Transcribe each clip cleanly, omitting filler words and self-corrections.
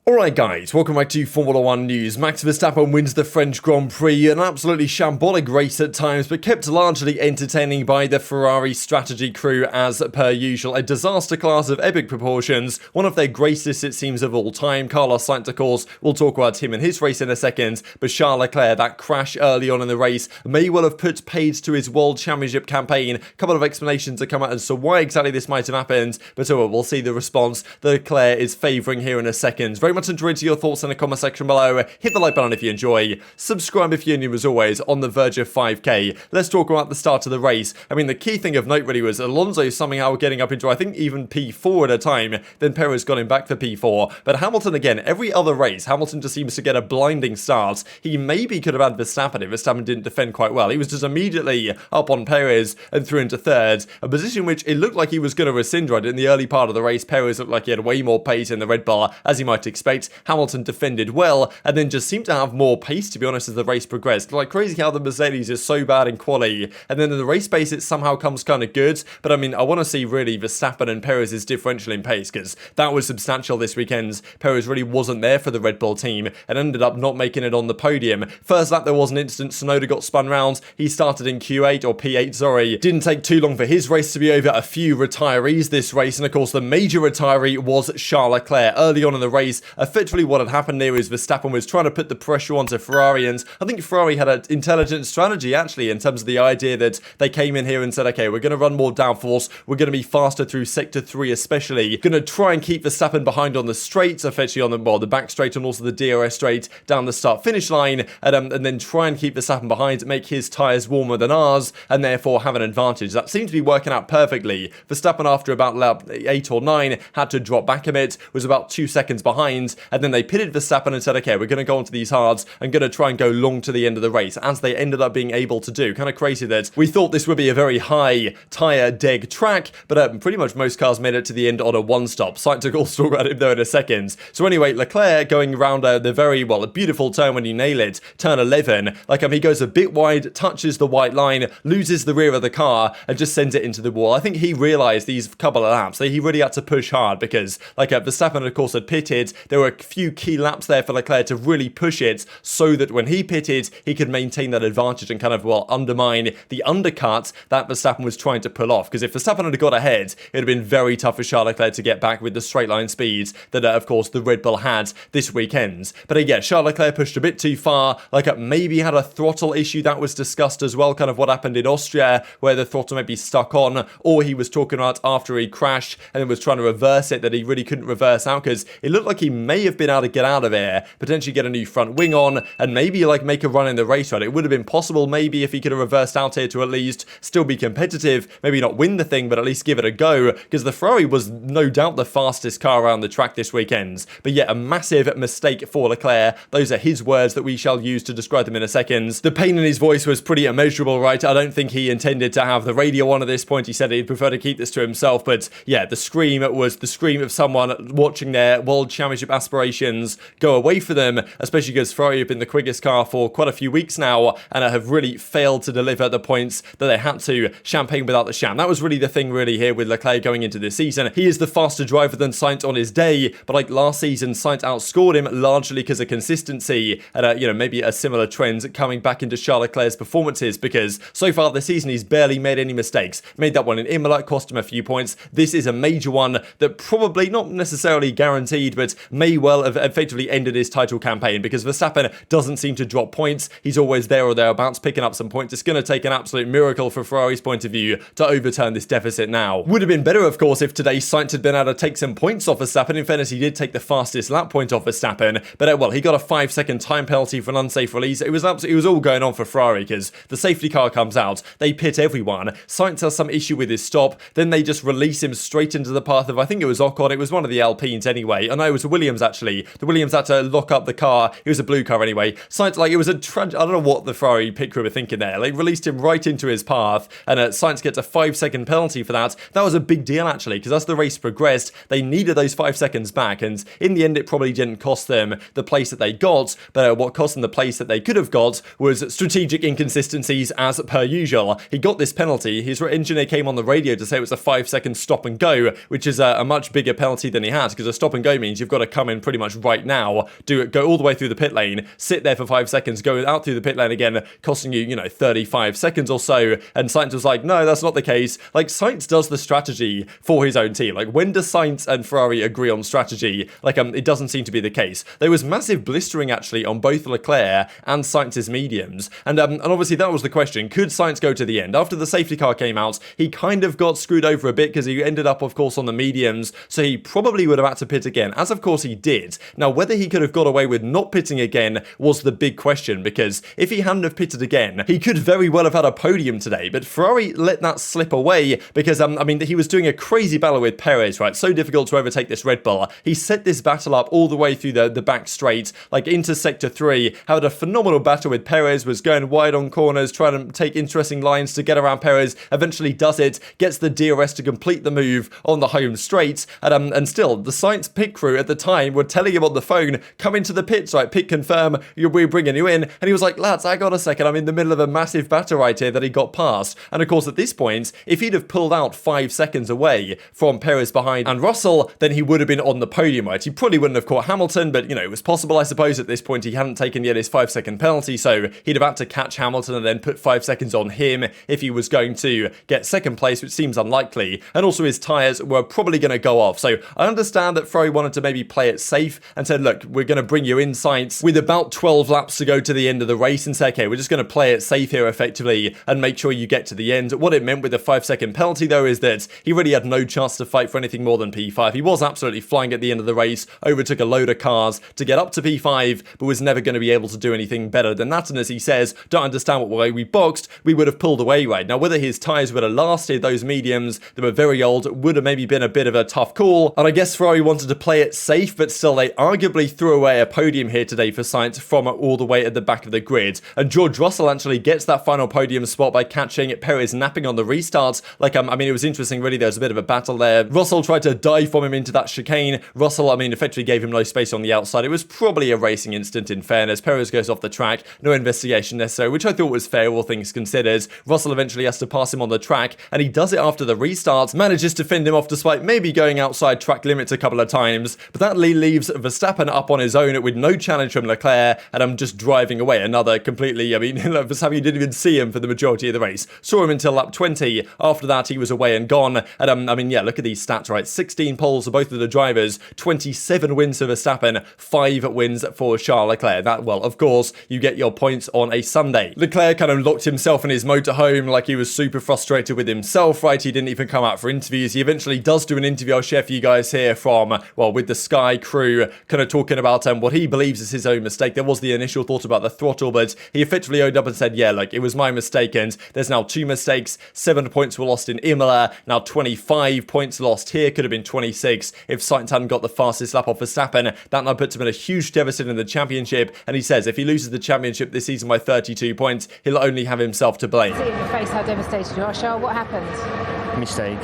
Alright guys, welcome back to Formula 1 news. Max Verstappen wins the French Grand Prix, an absolutely shambolic race at times, but kept largely entertaining by the Ferrari strategy crew as per usual. A disaster class of epic proportions, one of their greatest it seems of all time. Carlos Sainz, of course, we'll talk about him and his race in a second, but Charles Leclerc, that crash early on in the race, may well have put paid to his World Championship campaign. A couple of explanations to come out as to why exactly this might have happened, but we'll see the response that Leclerc is favouring here in a second. Very much enjoyed your thoughts in the comment section below. Hit the like button if you enjoy. Subscribe if you're new as always, on the verge of 5k. Let's talk about the start of the race. I mean, the key thing of note really was Alonso somehow getting up into, I think, even P4 at a time. Then Perez got him back for P4. But Hamilton, again, every other race, Hamilton just seems to get a blinding start. He maybe could have had Verstappen if Verstappen didn't defend quite well. He was just immediately up on Perez and through into third. A position which it looked like he was going to rescind right in the early part of the race. Perez looked like he had way more pace in the Red Bull, as you might expect. Hamilton defended well, and then just seemed to have more pace, to be honest, as the race progressed. Like, crazy how the Mercedes is so bad in quali, and then in the race pace it somehow comes kind of good. But I mean, I want to see really Verstappen and Perez's differential in pace, because that was substantial this weekend. Perez really wasn't there for the Red Bull team, and ended up not making it on the podium. First lap there was an instant, Tsunoda got spun round. He started in Q8, or P8, sorry. Didn't take too long for his race to be over. A few retirees this race, and of course the major retiree was Charles Leclerc. Early on in the race, effectively what had happened there is Verstappen was trying to put the pressure onto Ferrari, and I think Ferrari had an intelligent strategy actually in terms of the idea that they came in here and said, okay, we're going to run more downforce, we're going to be faster through sector 3 especially, going to try and keep Verstappen behind on the straights, effectively on the back straight and also the DRS straight down the start finish line, and then try and keep Verstappen behind, make his tyres warmer than ours, and therefore have an advantage. That seemed to be working out perfectly. Verstappen, after about lap 8 or 9, had to drop back a bit, was about 2 seconds behind, and then they pitted Verstappen and said, okay, we're going to go onto these hards and going to try and go long to the end of the race, as they ended up being able to do. Kind of crazy that we thought this would be a very high tyre deg track, but pretty much most cars made it to the end on a one-stop. Sainz will talk about it though in a second. So anyway, Leclerc going around the very, well, a beautiful turn when you nail it, turn 11, like he goes a bit wide, touches the white line, loses the rear of the car, and just sends it into the wall. I think he realised these couple of laps that he really had to push hard, because Verstappen of course had pitted. There were a few key laps there for Leclerc to really push it, so that when he pitted, he could maintain that advantage and kind of, well, undermine the undercut that Verstappen was trying to pull off. Because if Verstappen had got ahead, it would have been very tough for Charles Leclerc to get back with the straight line speeds that, of course, the Red Bull had this weekend. But yeah, Charles Leclerc pushed a bit too far, maybe had a throttle issue that was discussed as well, kind of what happened in Austria, where the throttle may be stuck on, or he was talking about after he crashed and then was trying to reverse it, that he really couldn't reverse out, because it looked like he may have been able to get out of air, potentially get a new front wing on, and maybe make a run in the race, right? It would have been possible maybe if he could have reversed out here to at least still be competitive, maybe not win the thing, but at least give it a go, because the Ferrari was no doubt the fastest car around the track this weekend. But yet a massive mistake for Leclerc. Those are his words that we shall use to describe them in a second. The pain in his voice was pretty immeasurable, right? I don't think he intended to have the radio on at this point. He said he'd prefer to keep this to himself, but yeah, the scream was the scream of someone watching their World Championship aspirations go away for them, especially because Ferrari have been the quickest car for quite a few weeks now, and have really failed to deliver the points that they had to. Champagne without the sham. That was really the thing really here with Leclerc going into this season. He is the faster driver than Sainz on his day, but last season, Sainz outscored him largely because of consistency, and maybe a similar trend coming back into Charles Leclerc's performances, because so far this season he's barely made any mistakes. Made that one in Imola, cost him a few points. This is a major one that probably, not necessarily guaranteed, but may well have effectively ended his title campaign, because Verstappen doesn't seem to drop points. He's always there or thereabouts picking up some points. It's going to take an absolute miracle for Ferrari's point of view to overturn this deficit now. Would have been better, of course, if today Sainz had been able to take some points off Verstappen. In fairness, he did take the fastest lap point off Verstappen, but well, he got a 5-second time penalty for an unsafe release. It was all going on for Ferrari, because the safety car comes out, they pit everyone. Sainz has some issue with his stop, then they just release him straight into the path of, I think it was Ocon, it was one of the Alpines anyway. Oh no, it was Williams actually. The Williams had to lock up the car. It was a blue car anyway. Sainz, it was a I don't know what the Ferrari pit crew were thinking there. They released him right into his path, and Sainz gets a 5-second penalty for that. That was a big deal actually, because as the race progressed, they needed those 5 seconds back, and in the end it probably didn't cost them the place that they got, but what cost them the place that they could have got was strategic inconsistencies as per usual. He got this penalty. His engineer came on the radio to say it was a 5-second stop and go, which is a much bigger penalty than he had, because a stop and go means you've got to come in pretty much right now, go all the way through the pit lane, sit there for 5 seconds, go out through the pit lane again, costing you, 35 seconds or so. And Sainz was like, no, that's not the case. Like, Sainz does the strategy for his own team. Like, when does Sainz and Ferrari agree on strategy? Like, it doesn't seem to be the case. There was massive blistering actually on both Leclerc and Sainz's mediums. And obviously that was the question. Could Sainz go to the end? After the safety car came out, he kind of got screwed over a bit because he ended up, of course, on the mediums. So he probably would have had to pit again, as of course he did. Now, whether he could have got away with not pitting again was the big question, because if he hadn't have pitted again, he could very well have had a podium today. But Ferrari let that slip away because, he was doing a crazy battle with Perez, right? So difficult to overtake this Red Bull. He set this battle up all the way through the back straight, like into sector 3, had a phenomenal battle with Perez, was going wide on corners, trying to take interesting lines to get around Perez, eventually does it, gets the DRS to complete the move on the home straight, and still, the Sainz pit crew at the time were telling him on the phone, come into the pits, right, pit confirm, we're bringing you in, and he was like, lads, I got a second, I'm in the middle of a massive battle right here that he got past. And of course, at this point, if he'd have pulled out 5 seconds away from Perez behind and Russell, then he would have been on the podium, right? He probably wouldn't have caught Hamilton, but, it was possible, I suppose, at this point. He hadn't taken yet his 5-second penalty, so he'd have had to catch Hamilton and then put 5 seconds on him if he was going to get second place, which seems unlikely. And also his tyres were probably going to go off. So I understand that Ferrari wanted to maybe play it safe and said, look, we're going to bring you in, Sainz, with about 12 laps to go to the end of the race, and say, okay, we're just going to play it safe here effectively and make sure you get to the end. What it meant with the 5-second penalty, though, is that he really had no chance to fight for anything more than P5. He was absolutely flying at the end of the race, overtook a load of cars to get up to P5, but was never going to be able to do anything better than that. And as he says, don't understand what way we boxed, we would have pulled away, right? Now, whether his tyres would have lasted those mediums that were very old would have maybe been a bit of a tough call. And I guess Ferrari wanted to play it safe, but still they arguably threw away a podium here today for Sainz from all the way at the back of the grid. And George Russell actually gets that final podium spot by catching Perez napping on the restarts. Like, it was interesting, really. There was a bit of a battle there. Russell tried to dive from him into that chicane. Russell, effectively gave him no space on the outside. It was probably a racing incident, in fairness. Perez goes off the track, no investigation necessary, which I thought was fair, all things considered. Russell eventually has to pass him on the track, and he does it after the restart, manages to fend him off despite maybe going outside track limits a couple of times, but that leaves Verstappen up on his own with no challenge from Leclerc, and I'm just driving away. Another completely, Verstappen didn't even see him for the majority of the race. Saw him until lap 20. After that, he was away and gone. And look at these stats, right? 16 poles for both of the drivers, 27 wins for Verstappen, 5 wins for Charles Leclerc. That, well, of course, you get your points on a Sunday. Leclerc kind of locked himself in his motorhome, like he was super frustrated with himself, right? He didn't even come out for interviews. He eventually does do an interview I'll share for you guys here from, with the Sky crew, kind of talking about what he believes is his own mistake. There was the initial thought about the throttle, but he effectively owned up and said, yeah, it was my mistake, and there's now 2 mistakes. 7 points were lost in Imola, now 25 points lost here, could have been 26 if Sainz hadn't got the fastest lap off Verstappen. That now puts him in a huge deficit in the championship, and he says if he loses the championship this season by 32 points, he'll only have himself to blame. See in your face how devastated you are, Charles. What happened? Mistake.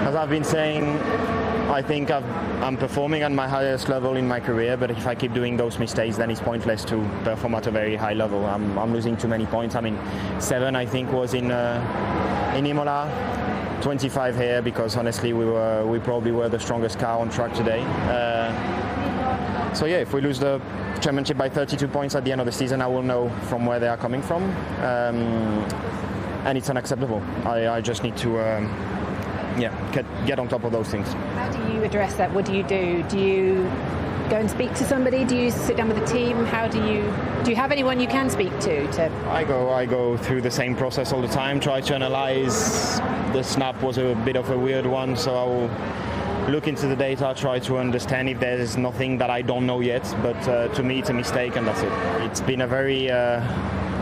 As I've been saying, I think I'm performing at my highest level in my career, but if I keep doing those mistakes, then it's pointless to perform at a very high level. I'm losing too many points. 7 I think was in Imola, 25 here, because honestly we probably were the strongest car on track today. So yeah, if we lose the championship by 32 points at the end of the season, I will know from where they are coming from, and it's unacceptable. I just need to get on top of those things. How do you address that? What do you do? Do you go and speak to somebody? Do you sit down with the team? Do you have anyone you can speak to? I go through the same process all the time, try to analyze. The snap was a bit of a weird one, so I'll look into the data, try to understand if there's nothing that I don't know yet, but to me it's a mistake, and that's it. It's been a very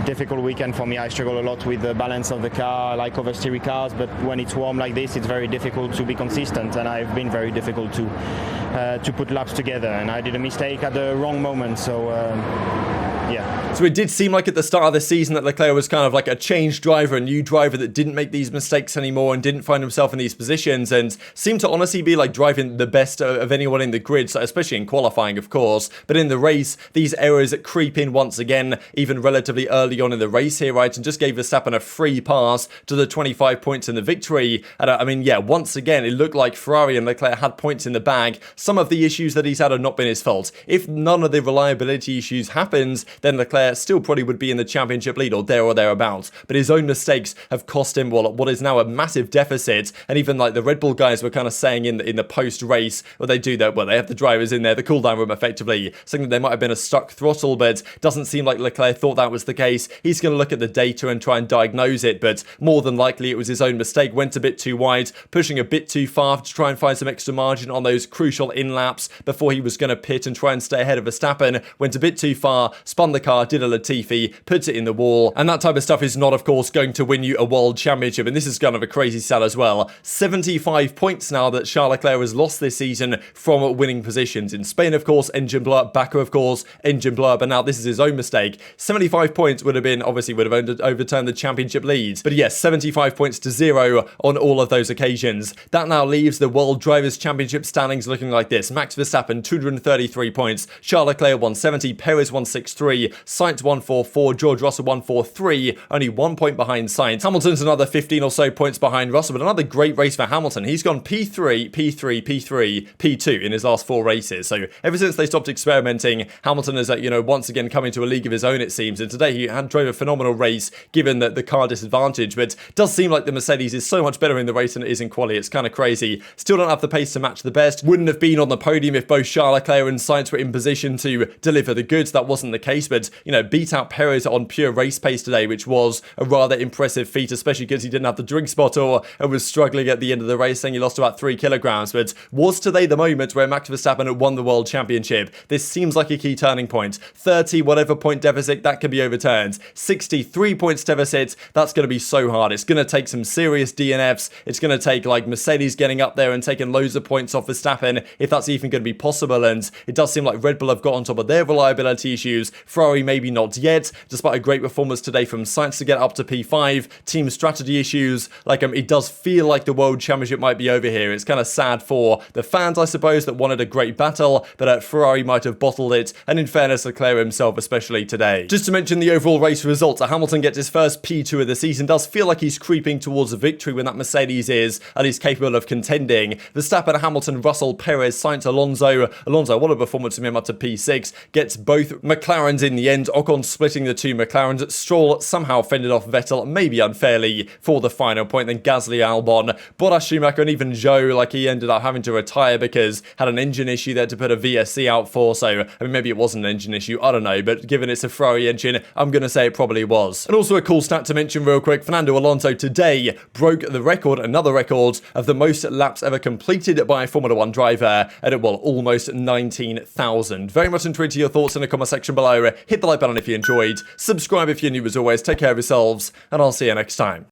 difficult weekend for me. I struggle a lot with the balance of the car. I like oversteering cars, but when it's warm like this, it's very difficult to be consistent, and I've been very difficult to put laps together, and I did a mistake at the wrong moment, so Yeah. So it did seem like at the start of the season that Leclerc was kind of like a changed driver, a new driver that didn't make these mistakes anymore and didn't find himself in these positions, and seemed to honestly be like driving the best of anyone in the grid, so especially in qualifying, of course. But in the race, these errors creep in once again, even relatively early on in the race here, right? And just gave Verstappen a free pass to the 25 points in the victory. And I mean, yeah, once again, it looked like Ferrari and Leclerc had points in the bag. Some of the issues that he's had have not been his fault. If none of the reliability issues happens, then Leclerc still probably would be in the championship lead or thereabouts. But his own mistakes have cost him, well, what is now a massive deficit. And even like the Red Bull guys were kind of saying in the post-race, well, they do that, well, they have the drivers in there, the cool-down room effectively, saying that there might have been a stuck throttle, but doesn't seem like Leclerc thought that was the case. He's going to look at the data and try and diagnose it, but more than likely it was his own mistake, went a bit too wide, pushing a bit too far to try and find some extra margin on those crucial in-laps before he was going to pit and try and stay ahead of Verstappen, went a bit too far, spun the car, did a latifi, put it in the wall, and that type of stuff is not, of course, going to win you a world championship, and this is kind of a crazy stat as well. 75 points now that Charles Leclerc has lost this season from winning positions. In Spain, of course, engine blow up, Baku, of course, engine blow up, and now this is his own mistake. 75 points would have overturned the championship leads, but yes, 75 points to 0 on all of those occasions. That now leaves the World Drivers' Championship standings looking like this. Max Verstappen, 233 points, Charles Leclerc, 170, Perez, 163, Sainz, 144, George Russell, 143, only 1 point behind Sainz. Hamilton's another 15 or so points behind Russell, but another great race for Hamilton. He's gone P3, P3, P3, P2 in his last 4 races. So ever since they stopped experimenting, Hamilton is, once again coming to a league of his own, it seems. And today he drove a phenomenal race given the car disadvantage, but it does seem like the Mercedes is so much better in the race than it is in quali. It's kind of crazy. Still don't have the pace to match the best. Wouldn't have been on the podium if both Charles Leclerc and Sainz were in position to deliver the goods. That wasn't the case, but, beat out Perez on pure race pace today, which was a rather impressive feat, especially because he didn't have the drink spotter and was struggling at the end of the race, saying he lost about 3 kilograms. But was today the moment where Max Verstappen had won the world championship? This seems like a key turning point. 30 whatever point deficit, that can be overturned. 63 points deficit, that's going to be so hard. It's going to take some serious DNFs. It's going to take like Mercedes getting up there and taking loads of points off Verstappen, if that's even going to be possible. And it does seem like Red Bull have got on top of their reliability issues. Ferrari maybe not yet, despite a great performance today from Sainz to get up to P5. Team strategy issues, it does feel like the world championship might be over here. It's kind of sad for the fans, I suppose, that wanted a great battle, but Ferrari might have bottled it, and in fairness, Leclerc himself, especially today. Just to mention the overall race results, Hamilton gets his first P2 of the season. Does feel like he's creeping towards a victory when that Mercedes is at least capable of contending. Verstappen, Hamilton, Russell, Perez, Sainz, Alonso, what a performance from him, up to P6. Gets both McLarens in the end. Ocon splitting the 2 McLarens. Stroll somehow fended off Vettel, maybe unfairly, for the final point. Then Gasly, Albon, Bottas, Schumacher, and even Zhou, he ended up having to retire because had an engine issue there to put a VSC out for. So, maybe it wasn't an engine issue, I don't know, but given it's a Ferrari engine, I'm going to say it probably was. And also a cool stat to mention real quick, Fernando Alonso today broke the record, another record, of the most laps ever completed by a Formula 1 driver at, almost 19,000. Very much intrigued to your thoughts in the comment section below. Hit the like button if you enjoyed, subscribe if you're new as always, take care of yourselves, and I'll see you next time.